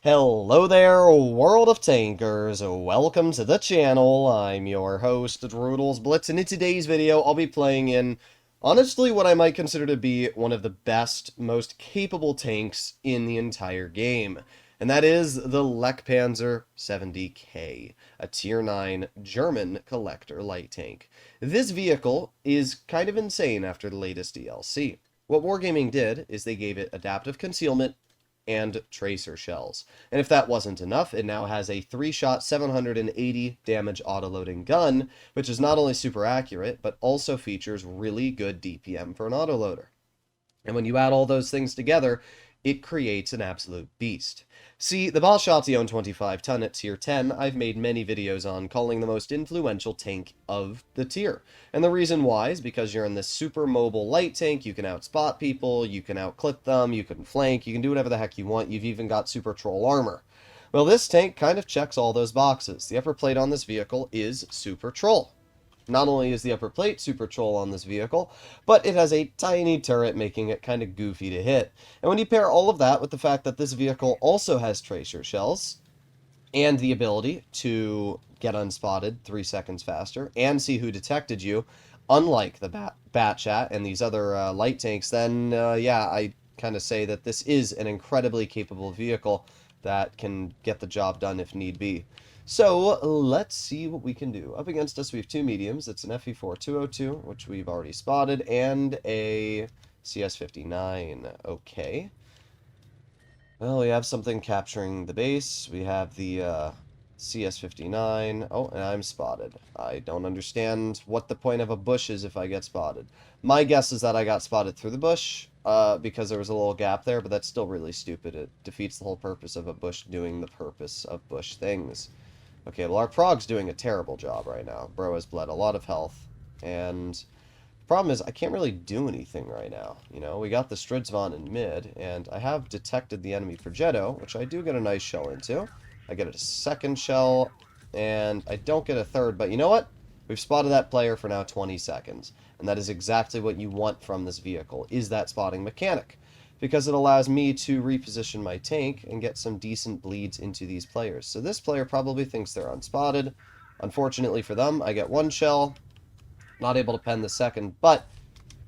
Hello there, world of tankers. Welcome to the channel. I'm your host, Droodles Blitz, and in today's video, I'll be playing in, honestly, what I might consider to be one of the best, most capable tanks in the entire game. And that is the Lechpanzer 70K, a Tier 9 German collector light tank. This vehicle is kind of insane after the latest DLC. What Wargaming did is they gave it adaptive concealment and tracer shells. And if that wasn't enough, it now has a 3-shot 780 damage autoloading gun, which is not only super accurate, but also features really good DPM for an autoloader. And when you add all those things together, it creates an absolute beast. See, the Balstation 25-ton at tier 10, I've made many videos on calling the most influential tank of the tier. And the reason why is because you're in this super mobile light tank, you can outspot people, you can outclip them, you can flank, you can do whatever the heck you want, you've even got super troll armor. Well, this tank kind of checks all those boxes. The upper plate on this vehicle is super troll. Not only is the upper plate super troll on this vehicle, but it has a tiny turret making it kind of goofy to hit. And when you pair all of that with the fact that this vehicle also has tracer shells, and the ability to get unspotted 3 seconds faster, and see who detected you, unlike the Batchat and these other light tanks, then yeah, I kind of say that this is an incredibly capable vehicle that can get the job done if need be. So let's see what we can do. Up against us, we have two mediums. It's an FE4 202, which we've already spotted, and a CS59. Okay. Well, we have something capturing the base. We have the CS59. Oh, and I'm spotted. I don't understand what the point of a bush is if I get spotted. My guess is that I got spotted through the bush because there was a little gap there, but that's still really stupid. It defeats the whole purpose of a bush doing the purpose of bush things. Okay, well, our prog's doing a terrible job right now. Bro has bled a lot of health, and the problem is I can't really do anything right now. You know, we got the Stridsvon in mid, and I have detected the enemy Progetto, which I do get a nice shell into. I get a second shell, and I don't get a third, but you know what? We've spotted that player for now 20 seconds, and that is exactly what you want from this vehicle, is that spotting mechanic, because it allows me to reposition my tank and get some decent bleeds into these players. So this player probably thinks they're unspotted. Unfortunately for them, I get one shell, not able to pen the second, but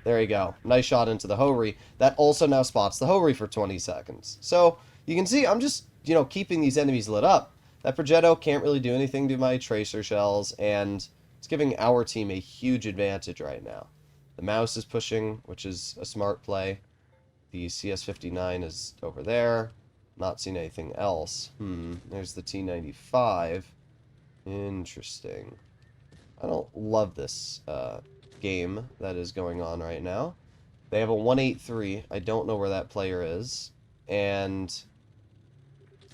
there you go. Nice shot into the Houri. That also now spots the Houri for 20 seconds. So you can see I'm just, keeping these enemies lit up. That Progetto can't really do anything to my tracer shells, and it's giving our team a huge advantage right now. The mouse is pushing, which is a smart play. The CS59 is over there. Not seen anything else. There's the T95. Interesting. I don't love this game that is going on right now. They have a 183. I don't know where that player is. And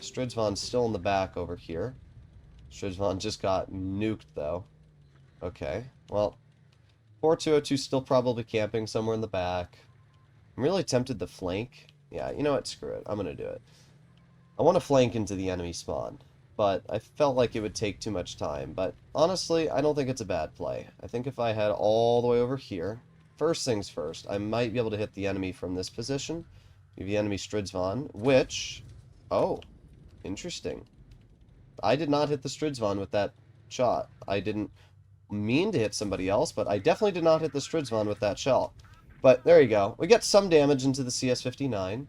Stridsvon's still in the back over here. Stridsvon just got nuked, though. Okay. Well, 4202 still probably camping somewhere in the back. I'm really tempted to flank. Yeah, you know what? Screw it. I'm going to do it. I want to flank into the enemy spawn, but I felt like it would take too much time. But honestly, I don't think it's a bad play. I think if I head all the way over here, first things first, I might be able to hit the enemy from this position. The enemy Stridsvon, which... Oh, interesting. I did not hit the Stridsvon with that shot. I didn't mean to hit somebody else, but I definitely did not hit the Stridsvon with that shell. But there you go. We get some damage into the CS59.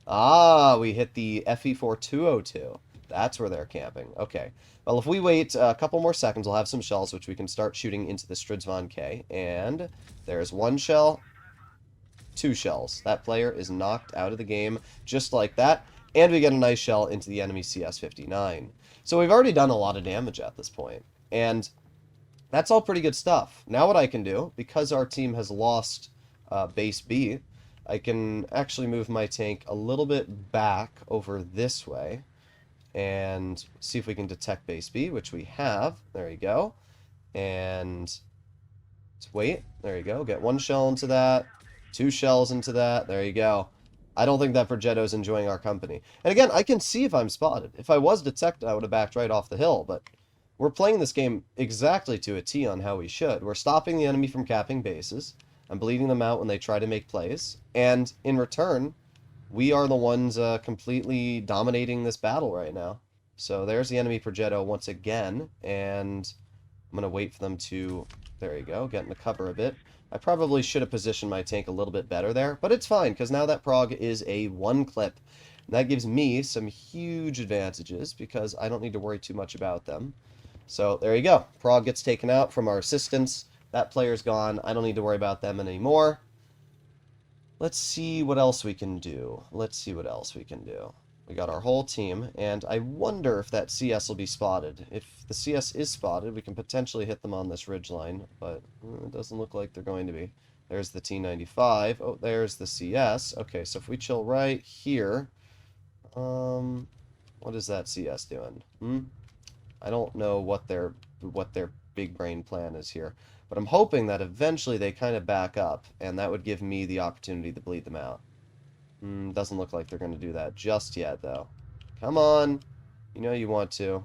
Ah, we hit the FE4 202. That's where they're camping. Okay. Well, if we wait a couple more seconds, we'll have some shells, which we can start shooting into the Stridsvon K. And there's one shell, two shells. That player is knocked out of the game just like that. And we get a nice shell into the enemy CS59. So we've already done a lot of damage at this point. And that's all pretty good stuff. Now what I can do, because our team has lost base B, I can actually move my tank a little bit back over this way and see if we can detect base B, which we have. There you go. And let's wait. There you go. Get one shell into that, two shells into that. There you go. I don't think that Progetto's enjoying our company. And again, I can see if I'm spotted. If I was detected, I would have backed right off the hill, but we're playing this game exactly to a T on how we should. We're stopping the enemy from capping bases. I'm bleeding them out when they try to make plays. And in return, we are the ones completely dominating this battle right now. So there's the enemy Progetto once again, and I'm going to wait for them to, there you go, get in the cover a bit. I probably should have positioned my tank a little bit better there, but it's fine, because now that Prog is a one clip. And that gives me some huge advantages, because I don't need to worry too much about them. So there you go. Prog gets taken out from our assistants. That player's gone. I don't need to worry about them anymore. Let's see what else we can do. Let's see what else we can do. We got our whole team, and I wonder if that CS will be spotted. If the CS is spotted, we can potentially hit them on this ridgeline, but it doesn't look like they're going to be. There's the T95. Oh, there's the CS. Okay, so if we chill right here, what is that CS doing? I don't know what their big brain plan is here. But I'm hoping that eventually they kind of back up, and that would give me the opportunity to bleed them out. Doesn't look like they're going to do that just yet, though. Come on. You know you want to.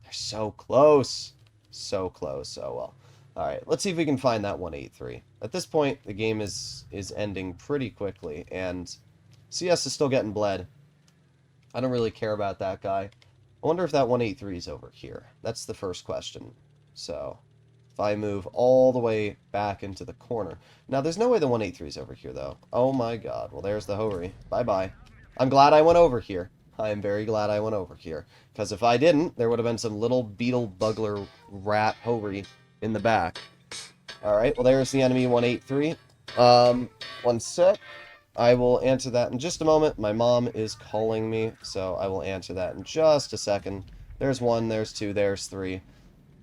They're so close. So close. Oh, well. Alright, let's see if we can find that 183. At this point, the game is ending pretty quickly, and CS is still getting bled. I don't really care about that guy. I wonder if that 183 is over here. That's the first question. So if I move all the way back into the corner. Now, there's no way the 183 is over here, though. Oh my god. Well, there's the Houri. Bye-bye. I'm glad I went over here. I am very glad I went over here. Because if I didn't, there would have been some little beetle bugler rat Houri in the back. Alright, well, there's the enemy 183. One sec. I will answer that in just a moment. My mom is calling me, so I will answer that in just a second. There's one, there's two, there's three.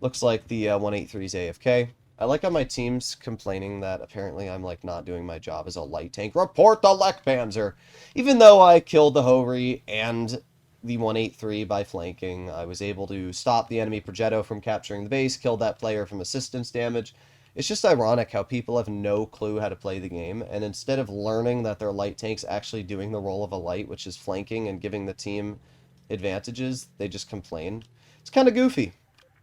Looks like the 183's AFK. I like how my team's complaining that apparently I'm like not doing my job as a light tank. Report the Lech Panzer! Even though I killed the Houri and the 183 by flanking, I was able to stop the enemy Progetto from capturing the base, killed that player from assistance damage. It's just ironic how people have no clue how to play the game, and instead of learning that their light tank's actually doing the role of a light, which is flanking and giving the team advantages, they just complain. It's kind of goofy.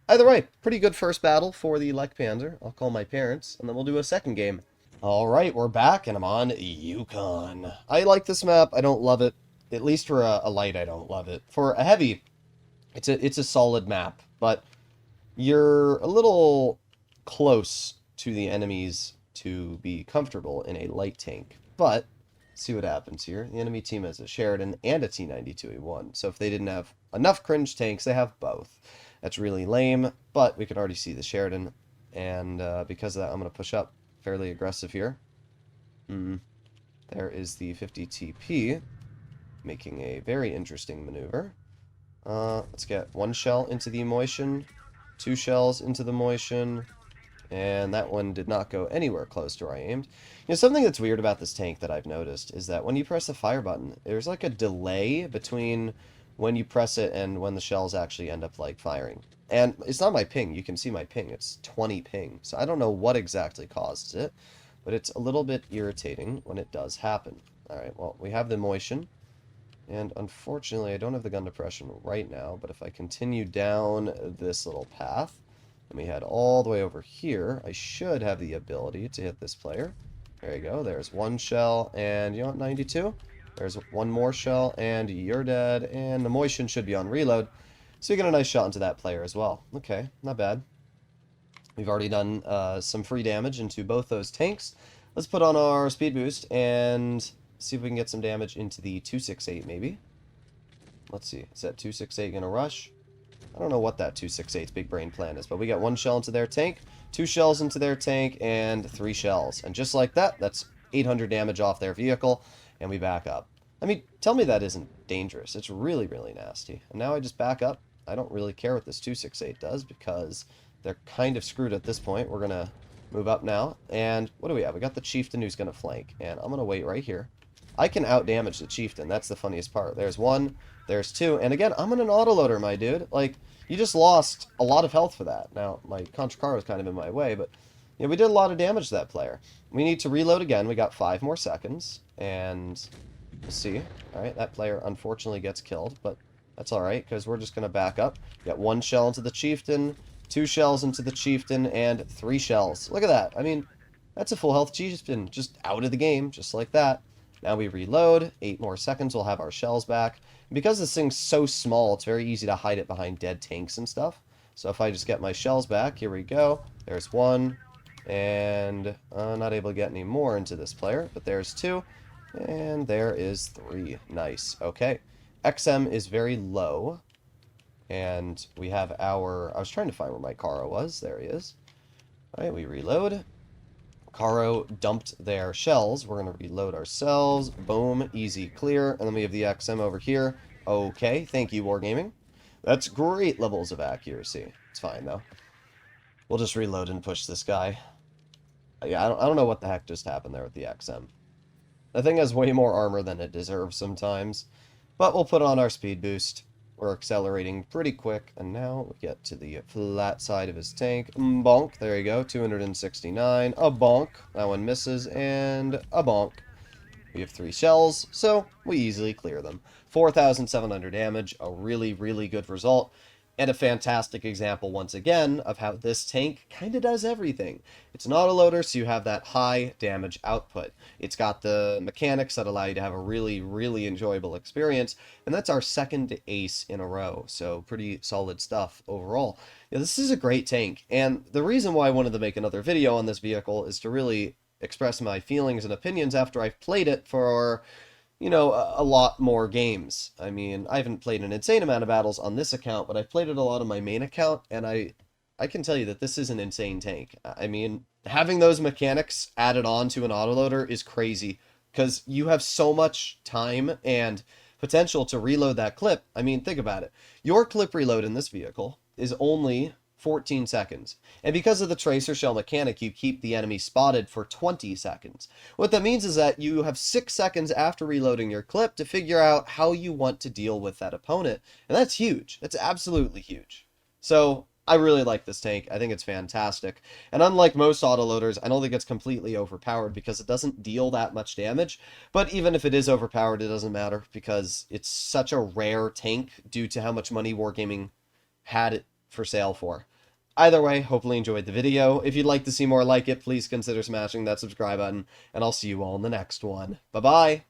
Either way, pretty good first battle for the Lech Panzer. I'll call my parents, and then we'll do a second game. Alright, we're back, and I'm on Yukon. I like this map. I don't love it. At least for a light, I don't love it. For a heavy, it's a solid map, but you're a little close to the enemies to be comfortable in a light tank. But, see what happens here. The enemy team has a Sheridan and a T92A1. So if they didn't have enough cringe tanks, they have both. That's really lame, but we can already see the Sheridan. And because of that, I'm going to push up fairly aggressive here. There is the 50 TP, making a very interesting maneuver. Let's get one shell into the Moishen, two shells into the Moishen, and that one did not go anywhere close to where I aimed. You know, something that's weird about this tank that I've noticed is that when you press the fire button, there's like a delay between when you press it and when the shells actually end up like firing. And it's not my ping. You can see my ping. It's 20 ping. So I don't know what exactly causes it, but it's a little bit irritating when it does happen. Alright, well, we have the Moishen. And unfortunately, I don't have the gun depression right now, but if I continue down this little path, and we head all the way over here, I should have the ability to hit this player. There you go, there's one shell, and you know what, 92? There's one more shell, and you're dead, and the Moishen should be on reload, so you get a nice shot into that player as well. Okay, not bad. We've already done some free damage into both those tanks. Let's put on our speed boost, and see if we can get some damage into the 268 maybe. Let's see, is that 268 gonna rush? I don't know what that 268's big brain plan is, but we got one shell into their tank, two shells into their tank, and three shells. And just like that, that's 800 damage off their vehicle, and we back up. I mean, tell me that isn't dangerous. It's really, really nasty. And now I just back up. I don't really care what this 268 does, because they're kind of screwed at this point. We're gonna move up now, and what do we have? We got the Chieftain who's gonna flank, and I'm gonna wait right here. I can out-damage the Chieftain. That's the funniest part. There's one, there's two, and again, I'm in an autoloader, my dude. Like, you just lost a lot of health for that. Now, my Contra Car was kind of in my way, but yeah, we did a lot of damage to that player. We need to reload again. We got 5 more seconds, and we'll see. Alright, that player unfortunately gets killed, but that's alright, because we're just going to back up. Got one shell into the Chieftain, two shells into the Chieftain, and 3 shells. Look at that. I mean, that's a full health Chieftain, just out of the game, just like that. Now we reload. 8 more seconds, we'll have our shells back. And because this thing's so small, it's very easy to hide it behind dead tanks and stuff. So if I just get my shells back, here we go. There's 1. And not able to get any more into this player, but there's 2. And there is 3. Nice. Okay. XM is very low. And we have our... I was trying to find where my Karo was. There he is. Alright, we reload. Karo dumped their shells. We're going to reload ourselves. Boom. Easy clear. And then we have the XM over here. Okay. Thank you, Wargaming. That's great levels of accuracy. It's fine, though. We'll just reload and push this guy. Yeah, I don't know what the heck just happened there with the XM. The thing has way more armor than it deserves sometimes. But we'll put on our speed boost. We're accelerating pretty quick. And now we get to the flat side of his tank. Bonk. There you go. 269. A bonk. That one misses. And a bonk. We have 3 shells, so we easily clear them. 4,700 damage. A really, really good result. And a fantastic example, once again, of how this tank kind of does everything. It's an autoloader, so you have that high damage output. It's got the mechanics that allow you to have a really, really enjoyable experience. And that's our second ace in a row, so pretty solid stuff overall. Yeah, this is a great tank, and the reason why I wanted to make another video on this vehicle is to really express my feelings and opinions after I've played it for... you know, a lot more games. I mean, I haven't played an insane amount of battles on this account, but I've played it a lot on my main account, and I can tell you that this is an insane tank. I mean, having those mechanics added on to an autoloader is crazy, because you have so much time and potential to reload that clip. I mean, think about it. Your clip reload in this vehicle is only 14 seconds. And because of the tracer shell mechanic, you keep the enemy spotted for 20 seconds. What that means is that you have 6 seconds after reloading your clip to figure out how you want to deal with that opponent. And that's huge. That's absolutely huge. So I really like this tank. I think it's fantastic. And unlike most autoloaders, I don't think it's completely overpowered because it doesn't deal that much damage. But even if it is overpowered, it doesn't matter because it's such a rare tank due to how much money Wargaming had it for sale for. Either way, hopefully you enjoyed the video. If you'd like to see more like it, please consider smashing that subscribe button, and I'll see you all in the next one. Bye-bye!